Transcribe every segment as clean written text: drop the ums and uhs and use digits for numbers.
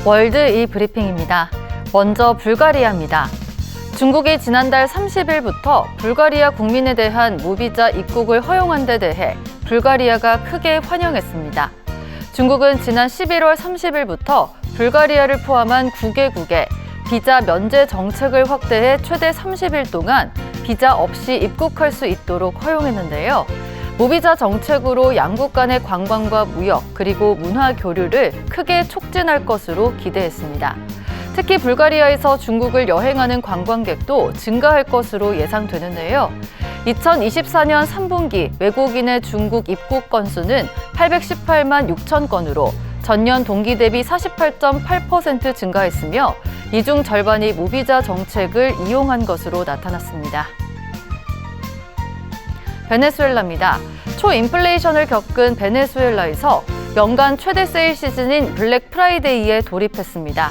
월드 이 브리핑입니다. 먼저 불가리아입니다. 중국이 지난달 30일부터 불가리아 국민에 대한 무비자 입국을 허용한 데 대해 불가리아가 크게 환영했습니다. 중국은 지난 11월 30일부터 불가리아를 포함한 9개국에 비자 면제 정책을 확대해 최대 30일 동안 비자 없이 입국할 수 있도록 허용했는데요. 무비자 정책으로 양국 간의 관광과 무역 그리고 문화 교류를 크게 촉진할 것으로 기대했습니다. 특히 불가리아에서 중국을 여행하는 관광객도 증가할 것으로 예상되는데요. 2024년 3분기 외국인의 중국 입국 건수는 818만 6천 건으로 전년 동기 대비 48.8% 증가했으며 이 중 절반이 무비자 정책을 이용한 것으로 나타났습니다. 베네수엘라입니다. 초인플레이션을 겪은 베네수엘라에서 연간 최대 세일 시즌인 블랙 프라이데이에 돌입했습니다.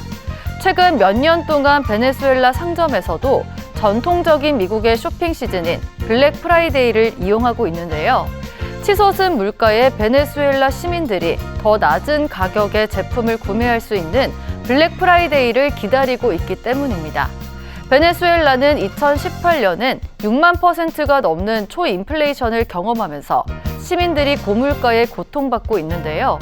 최근 몇 년 동안 베네수엘라 상점에서도 전통적인 미국의 쇼핑 시즌인 블랙 프라이데이를 이용하고 있는데요. 치솟은 물가에 베네수엘라 시민들이 더 낮은 가격의 제품을 구매할 수 있는 블랙 프라이데이를 기다리고 있기 때문입니다. 베네수엘라는 2018년엔 6만 %가 넘는 초인플레이션을 경험하면서 시민들이 고물가에 고통받고 있는데요.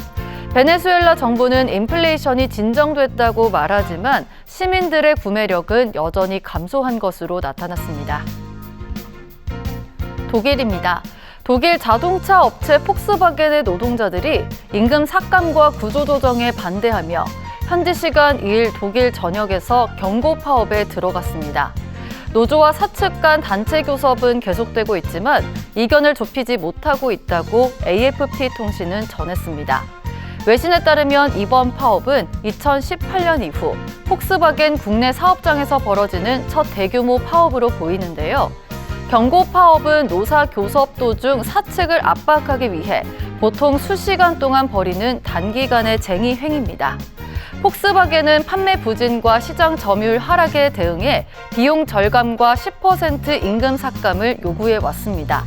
베네수엘라 정부는 인플레이션이 진정됐다고 말하지만 시민들의 구매력은 여전히 감소한 것으로 나타났습니다. 독일입니다. 독일 자동차 업체 폭스바겐의 노동자들이 임금 삭감과 구조조정에 반대하며 현지 시간 2일 독일 전역에서 경고 파업에 들어갔습니다. 노조와 사측 간 단체 교섭은 계속되고 있지만 이견을 좁히지 못하고 있다고 AFP 통신은 전했습니다. 외신에 따르면 이번 파업은 2018년 이후 폭스바겐 국내 사업장에서 벌어지는 첫 대규모 파업으로 보이는데요. 경고 파업은 노사 교섭 도중 사측을 압박하기 위해 보통 수시간 동안 벌이는 단기간의 쟁의 행위입니다. 폭스바겐은 판매 부진과 시장 점유율 하락에 대응해 비용 절감과 10% 임금 삭감을 요구해 왔습니다.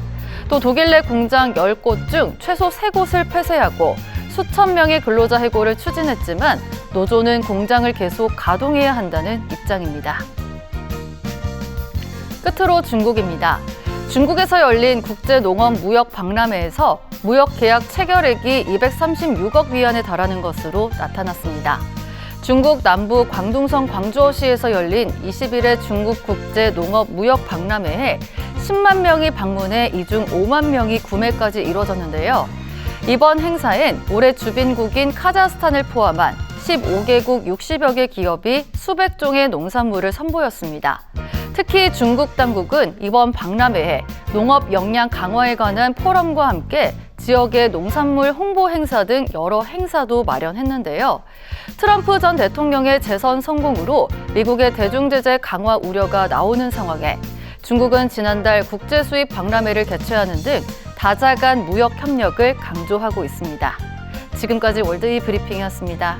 또 독일 내 공장 10곳 중 최소 3곳을 폐쇄하고 수천 명의 근로자 해고를 추진했지만 노조는 공장을 계속 가동해야 한다는 입장입니다. 끝으로 중국입니다. 중국에서 열린 국제농업무역박람회에서 무역계약 체결액이 236억 위안에 달하는 것으로 나타났습니다. 중국 남부 광둥성 광주어시에서 열린 20일의 중국 국제농업무역박람회에 10만 명이 방문해 이 중 5만 명이 구매까지 이뤄졌는데요. 이번 행사엔 올해 주빈국인 카자흐스탄을 포함한 15개국 60여 개 기업이 수백 종의 농산물을 선보였습니다. 특히 중국 당국은 이번 박람회에 농업 역량 강화에 관한 포럼과 함께 지역의 농산물 홍보 행사 등 여러 행사도 마련했는데요. 트럼프 전 대통령의 재선 성공으로 미국의 대중제재 강화 우려가 나오는 상황에 중국은 지난달 국제수입 박람회를 개최하는 등 다자 간 무역 협력을 강조하고 있습니다. 지금까지 월드이 브리핑이었습니다.